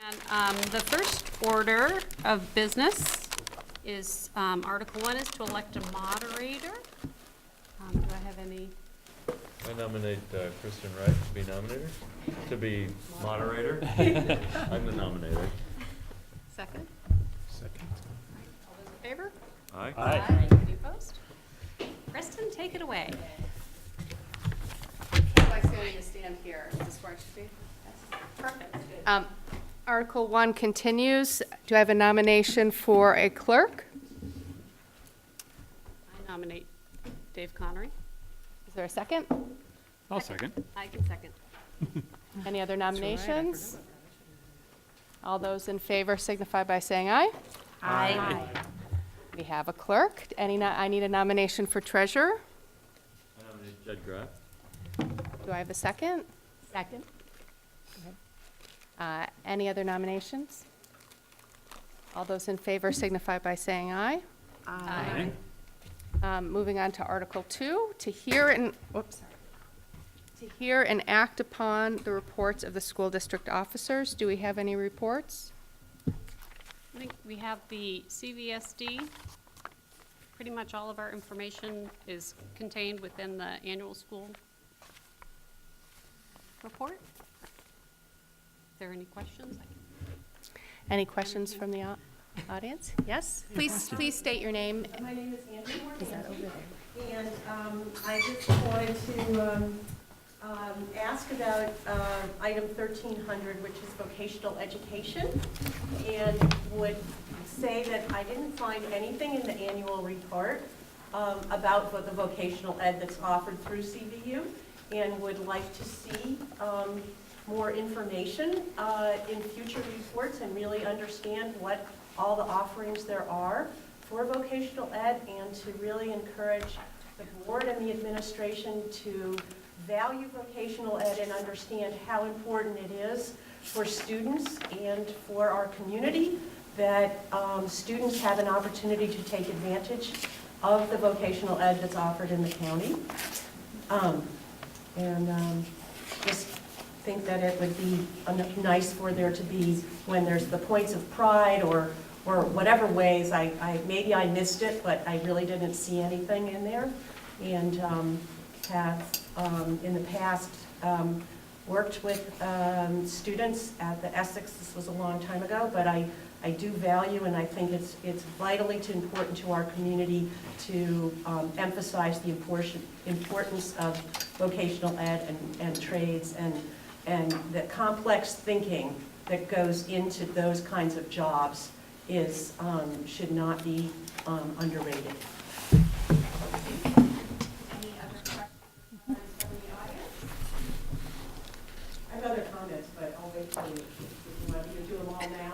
And the first order of business is, Article 1 is to elect a moderator. Do I have any? I nominate Kristen Wright to be nominator, to be moderator. I'm the nominator. Second? Second. All those in favor? Aye. Aye. Any opposed? Kristen, take it away. I still need to stand here. Is this where I should be? Perfect. Article 1 continues. Do I have a nomination for a clerk? I nominate Dave Connery. Is there a second? I'll second. I can second. Any other nominations? All those in favor signify by saying aye. Aye. We have a clerk. I need a nomination for treasurer. I nominate Judd Graff. Do I have a second? Second. Any other nominations? All those in favor signify by saying aye. Aye. Moving on to Article 2, to hear and act upon the reports of the school district officers. Do we have any reports? I think we have the CVSD. Pretty much all of our information is contained within the annual school report. Is there any questions? Any questions from the audience? Yes? Please state your name. My name is Andrew Is that over Morganti, there? and I just wanted to ask about item 1300, which is vocational education, and would say that I didn't find anything in the annual report about the vocational ed that's offered through CVU, and would like to see more information in future reports and really understand what all the offerings there are for vocational ed, and to really encourage the board and the administration to value vocational ed and understand how important it is for students and for our community that students have an opportunity to take advantage of the vocational ed that's offered in the county. Just think that it would be nice for there to be, when there's the points of pride or whatever ways, maybe I missed it, but I really didn't see anything in there. And have in the past worked with students at the Essex. This was a long time ago, but I do value, and I think it's vitally important to our community to emphasize the importance of vocational ed and trades and the complex thinking that goes into those kinds of jobs is should not be underrated. Any other questions from the audience? I have other comments, but I'll wait for you. If you want me to do them all now?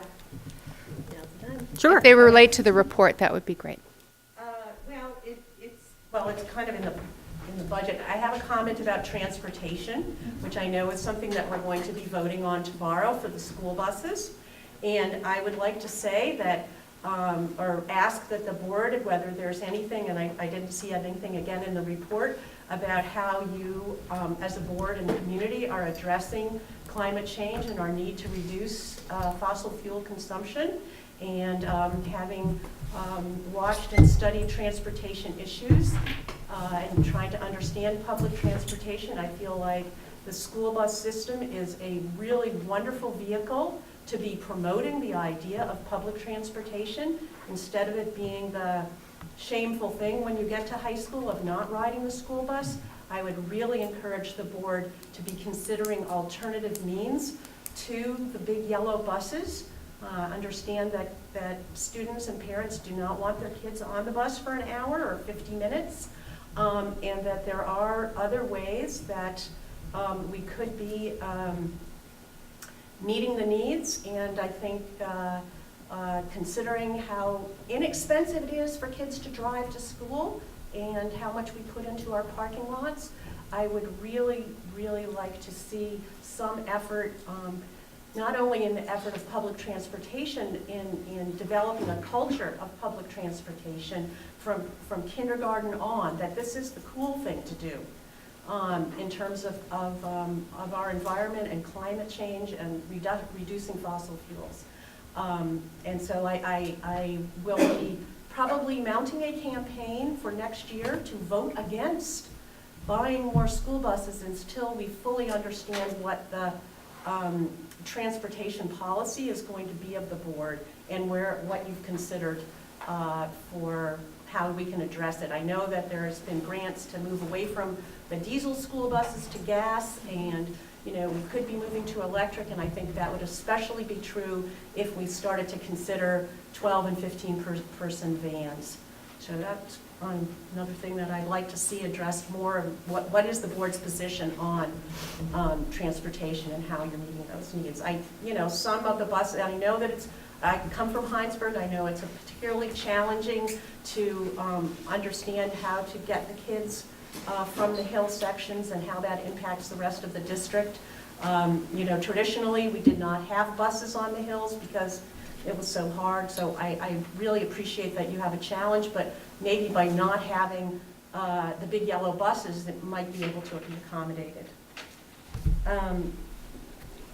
Sure. If they relate to the report, that would be great. Well, it's kind of in the budget. I have a comment about transportation, which I know is something that we're going to be voting on tomorrow for the school buses. And I would like to say that, or ask that the board, whether there's anything, and I didn't see anything again in the report, about how you, as a board and community, are addressing climate change and our need to reduce fossil fuel consumption. And having watched and studied transportation issues and trying to understand public transportation, I feel like the school bus system is a really wonderful vehicle to be promoting the idea of public transportation, instead of it being the shameful thing when you get to high school of not riding the school bus. I would really encourage the board to be considering alternative means to the big yellow buses. Understand that students and parents do not want their kids on the bus for an hour or 50 minutes, and that there are other ways that we could be meeting the needs. And I think considering how inexpensive it is for kids to drive to school and how much we put into our parking lots, I would really, really like to see some effort, not only in the effort of public transportation, in developing a culture of public transportation from kindergarten on, that this is the cool thing to do. in terms of our environment and climate change and reducing fossil fuels. And so I will be probably mounting a campaign for next year to vote against buying more school buses until we fully understand what the transportation policy is going to be of the board and what you've considered for how we can address it. I know that there's been grants to move away from the diesel school buses to gas, and we could be moving to electric, and I think that would especially be true if we started to consider 12 and 15 person vans. So that's another thing that I'd like to see addressed more. What is the board's position on transportation and how you're meeting those needs? Some of the buses, I know that I come from Heinsberg. I know it's particularly challenging to understand how to get the kids from the hill sections and how that impacts the rest of the district. Traditionally, we did not have buses on the hills because it was so hard. So I really appreciate that you have a challenge, but maybe by not having the big yellow buses, it might be able to be accommodated.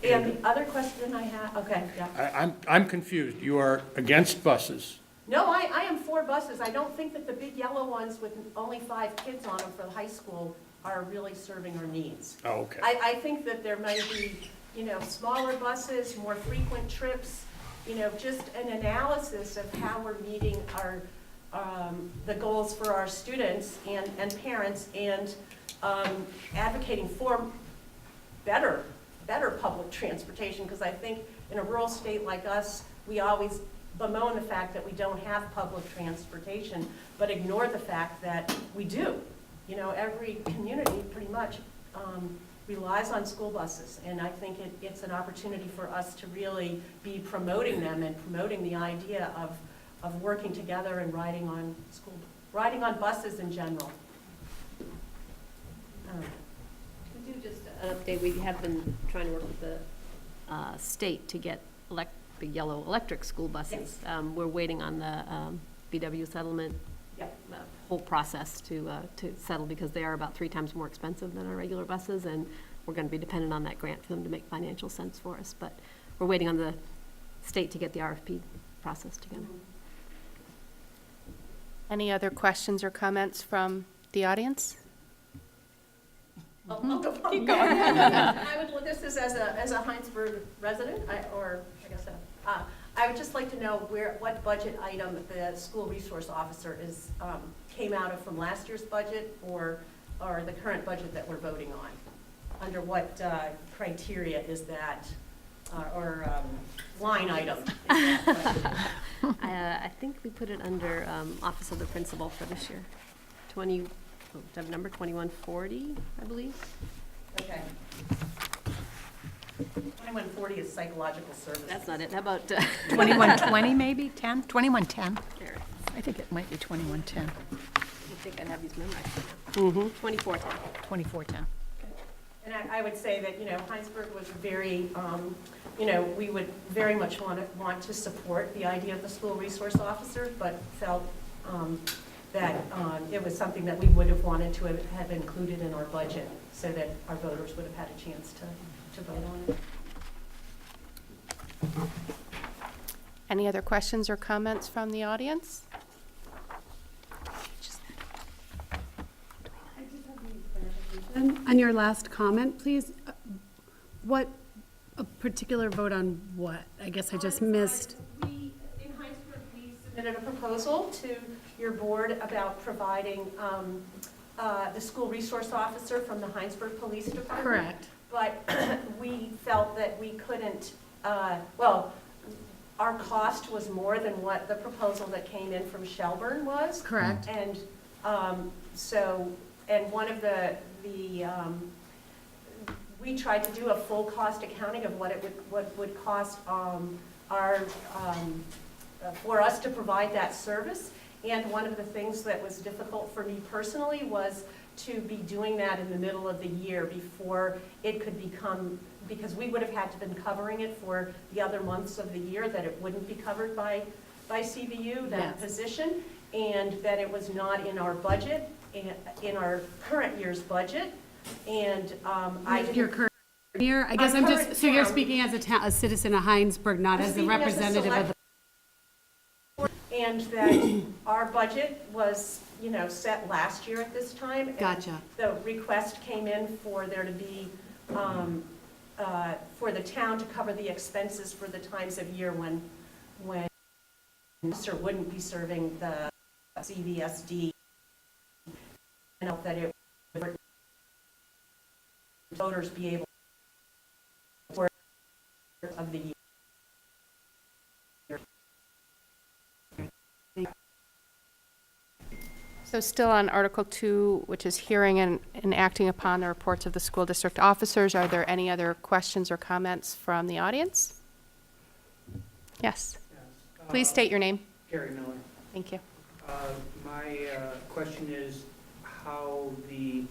And the other question I have, okay, yeah. I'm confused. You are against buses? No, I am for buses. I don't think that the big yellow ones with only 5 kids on them for the high school are really serving our needs. Oh, okay. I think that there might be, smaller buses, more frequent trips, just an analysis of how we're meeting our, the goals for our students and parents, and advocating for better public transportation, because I think in a rural state like us, we always bemoan the fact that we don't have public transportation, but ignore the fact that we do. Every community pretty much relies on school buses, and I think it's an opportunity for us to really be promoting them and promoting the idea of working together and riding on buses in general. To do just an update, we have been trying to work with the state to get the yellow electric school buses. Yes. We're waiting on the VW settlement. Yep. Whole process to settle, because they are about 3 times more expensive than our regular buses, and we're going to be dependent on that grant for them to make financial sense for us. But we're waiting on the state to get the RFP process together. Any other questions or comments from the audience? I'll go on. Keep going. I would look at this as a Heinsberg resident, I would just like to know what budget item the school resource officer came out of from last year's budget or the current budget that we're voting on. Under what criteria is that, or line item is that budget? I think we put it under Office of the Principal for this year. Number 2140, I believe. Okay. 2140 is psychological services. That's not it. How about 2120 maybe, 10? 2110? there? I think it might be 2110, I think I have these memorized. 2410. 2410. And I would say that, Heinsberg was very, we would very much want to support the idea of the school resource officer, but felt that it was something that we would have wanted to have included in our budget so that our voters would have had a chance to vote on it. Any other questions or comments from the audience? On your last comment, please, what, a particular vote on what? I guess I just missed. In Heinsberg, we submitted a proposal to your board about providing the school resource officer from the Heinsberg Police Department. Correct. But we felt that we couldn't, our cost was more than what the proposal that came in from Shelburne was. Correct. And and one of we tried to do a full cost accounting of what would cost for us to provide that service. And one of the things that was difficult for me personally was to be doing that in the middle of the year before it could become, because we would have had to been covering it for the other months of the year, that it wouldn't be covered by CVU, that Yes. position, and that it was not in our budget, in our current year's budget. And I Your didn't. current mayor, I guess I'm I'm current just, so you're town. speaking as a citizen of Heinsberg, not I'm as a speaking as a representative of the. And that our budget was, set last year at this time. and Gotcha. The request came in for there to be, for the town to cover the expenses for the times of year when Mr. wouldn't be serving the CVSD. And that it would voters be able to of the year. So still on Article 2, which is hearing and acting upon the reports of the school district officers, are there any other questions or comments from the audience? Yes. Please state your name. Gary Miller. Thank you. My question is how you've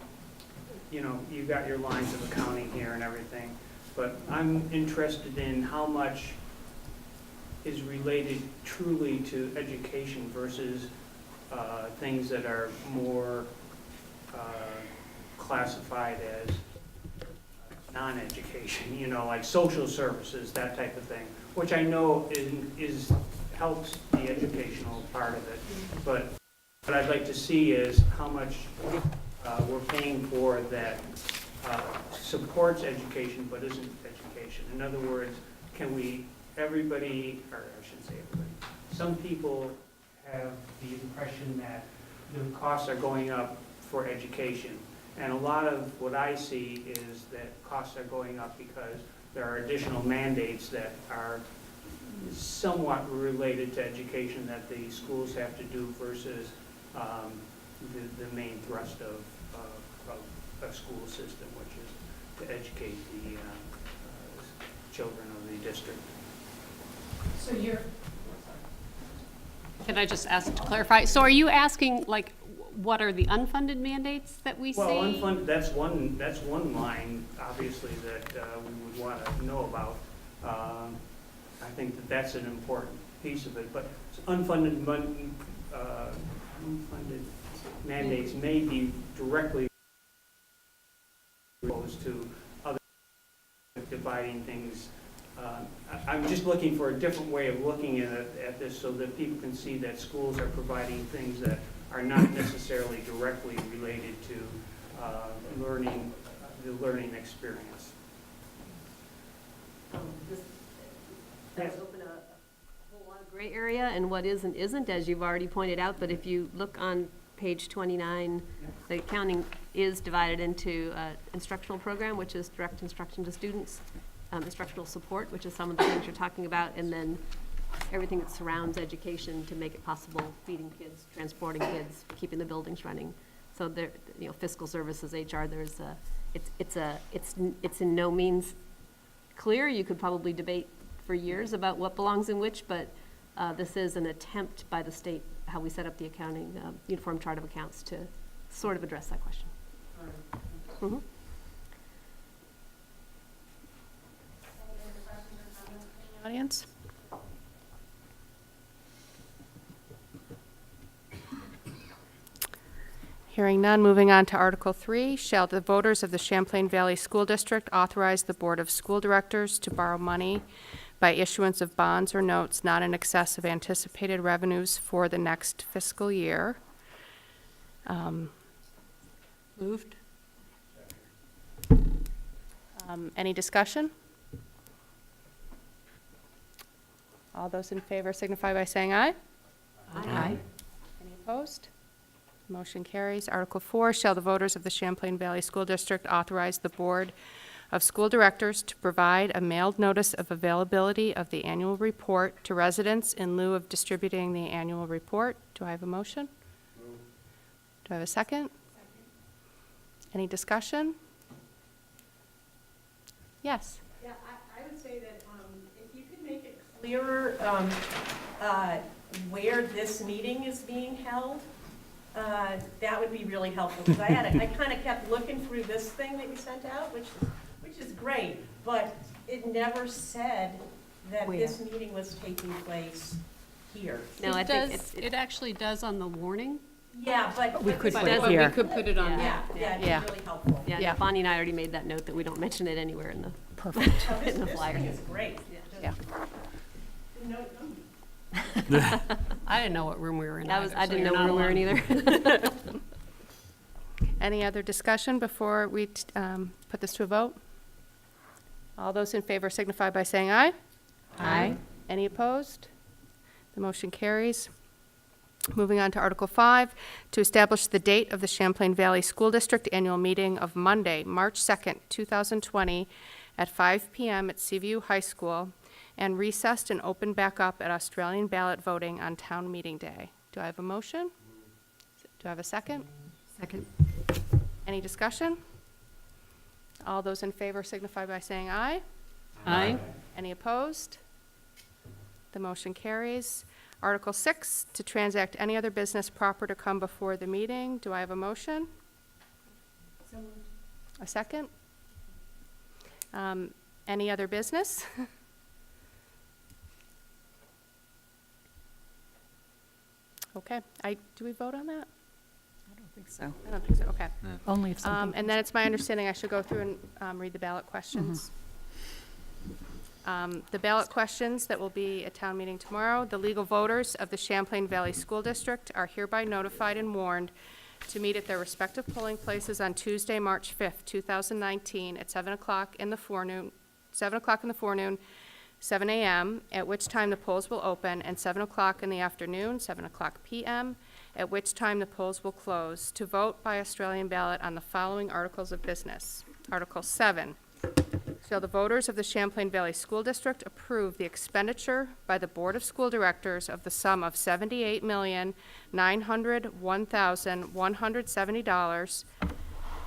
got your lines of accounting here and everything, but I'm interested in how much is related truly to education versus things that are more classified as non-education, like social services, that type of thing, which I know helps the educational part of it. But what I'd like to see is how much we're paying for that supports education but isn't education. In other words, everybody, or I shouldn't say everybody, some people have the impression that the costs are going up for education. And a lot of what I see is that costs are going up because there are additional mandates that are somewhat related to education that the schools have to do versus the main thrust of a school system, which is to educate the children of the district. So you're. Can I just ask to clarify? So are you asking, like, what are the unfunded mandates that we see? Well, unfunded, that's one line, obviously, that we would want to know about. I think that's an important piece of it, but unfunded mandates may be directly opposed to other dividing things. I'm just looking for a different way of looking at this so that people can see that schools are providing things that are not necessarily directly related to the learning experience. Does open a whole lot of gray area and what is and isn't, as you've already pointed out, but if you look on page 29, the accounting is divided into instructional program, which is direct instruction to students, instructional support, which is some of the things you're talking about, and then everything that surrounds education to make it possible, feeding kids, transporting kids, keeping the buildings running. So there, fiscal services, HR, there's it's in no means clear. You could probably debate for years about what belongs in which, but this is an attempt by the state, how we set up the accounting, uniform chart of accounts, to sort of address that question. Mm-hmm. Audience? Hearing none, moving on to Article 3. Shall the voters of the Champlain Valley School District authorize the Board of School Directors to borrow money by issuance of bonds or notes not in excess of anticipated revenues for the next fiscal year? Moved. Any discussion? All those in favor signify by saying aye. Aye. Any opposed? Motion carries. Article 4, shall the voters of the Champlain Valley School District authorize the Board of School Directors to provide a mailed notice of availability of the annual report to residents in lieu of distributing the annual report? Do I have a motion? Do I have a second? Any discussion? Yes. Yeah, I would say that if you could make it clearer where this meeting is being held, that would be really helpful, because I kind of kept looking through this thing that you sent out, which is great, but it never said that this meeting was taking place here. No, I think it actually does on the warning. Yeah, but. We could but- put it But we here. could put it on there. Yeah, Yeah. it'd be really helpful. Yeah, Yeah. Bonnie and I already made that note that we don't mention it anywhere in the, Perfect. Oh, this in the flyer. thing is great. Yeah. No, I didn't know what room we were in I either, I so didn't you're know not where we were alone. in either. Any other discussion before we put this to a vote? All those in favor signify by saying aye. Aye. Any opposed? The motion carries. Moving on to Article 5, to establish the date of the Champlain Valley School District Annual Meeting of Monday, March 2nd, 2020, at 5 p.m. at CVU High School, and recessed and opened back up at Australian ballot voting on Town Meeting Day. Do I have a motion? Do I have a second? Second. Any discussion? All those in favor signify by saying aye. Aye. Any opposed? The motion carries. Article 6, to transact any other business proper to come before the meeting. Do I have a motion? A second? Any other business? Okay, do we vote on that? I don't think so. I don't think so, okay. Only if something. And then it's my understanding I should go through and read the ballot questions. The ballot questions that will be at town meeting tomorrow, the legal voters of the Champlain Valley School District are hereby notified and warned to meet at their respective polling places on Tuesday, March 5th, 2019, at 7 o'clock in the forenoon, 7 a.m., at which time the polls will open, and 7 o'clock in the afternoon, 7 o'clock p.m., at which time the polls will close, to vote by Australian ballot on the following articles of business. Article 7, shall the voters of the Champlain Valley School District approve the expenditure by the Board of School Directors of the sum of $78,901,170,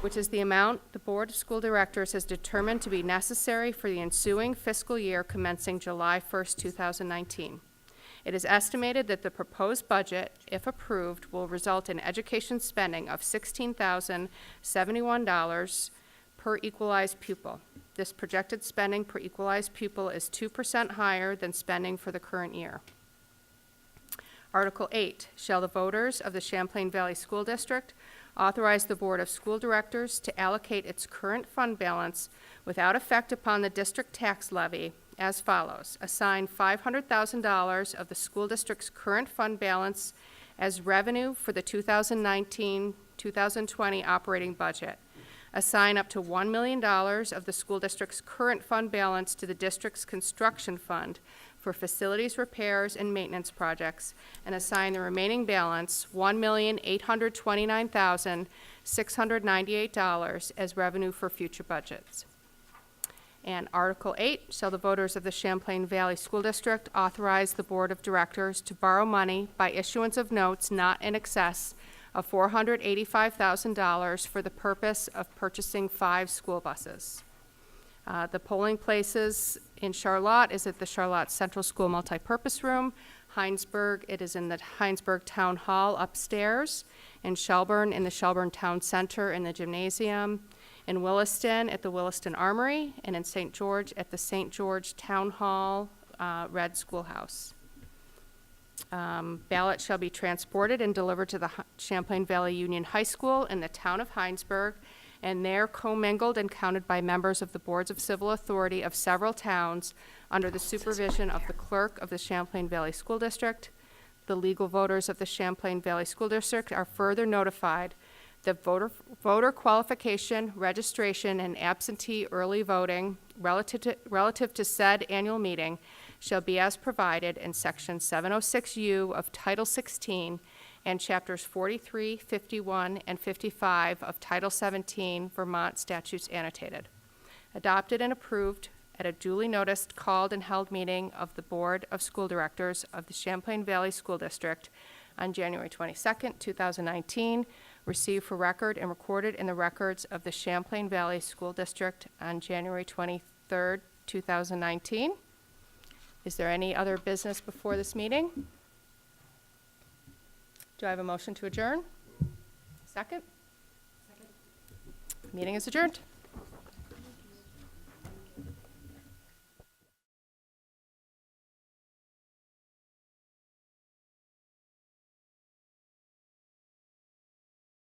which is the amount the Board of School Directors has determined to be necessary for the ensuing fiscal year commencing July 1st, 2019. It is estimated that the proposed budget, if approved, will result in education spending of $16,071 per equalized pupil. This projected spending per equalized pupil is 2% higher than spending for the current year. Article 8, shall the voters of the Champlain Valley School District authorize the Board of School Directors to allocate its current fund balance without effect upon the district tax levy as follows. Assign $500,000 of the school district's current fund balance as revenue for the 2019-2020 operating budget. Assign up to $1 million of the school district's current fund balance to the district's construction fund for facilities repairs and maintenance projects, and assign the remaining balance, $1,829,698, as revenue for future budgets. And Article 8, shall the voters of the Champlain Valley School District authorize the Board of Directors to borrow money by issuance of notes not in excess of $485,000 for the purpose of purchasing 5 school buses. The polling places in Charlotte is at the Charlotte Central School Multipurpose Room. Heinsberg, it is in the Heinsberg Town Hall upstairs. In Shelburne, in the Shelburne Town Center in the gymnasium. In Williston, at the Williston Armory. And in St. George, at the St. George Town Hall, Red Schoolhouse. Ballot shall be transported and delivered to the Champlain Valley Union High School in the town of Heinsberg, and there commingled and counted by members of the boards of civil authority of several towns under the supervision of the clerk of the Champlain Valley School District. The legal voters of the Champlain Valley School District are further notified that voter qualification, registration, and absentee early voting relative to said annual meeting shall be as provided in Section 706U of Title 16 and Chapters 43, 51, and 55 of Title 17 Vermont Statutes Annotated. Adopted and approved at a duly noticed, called, and held meeting of the Board of School Directors of the Champlain Valley School District on January 22nd, 2019, received for record and recorded in the records of the Champlain Valley School District on January 23rd, 2019. Is there any other business before this meeting? Do I have a motion to adjourn? Second? Second. Meeting is adjourned.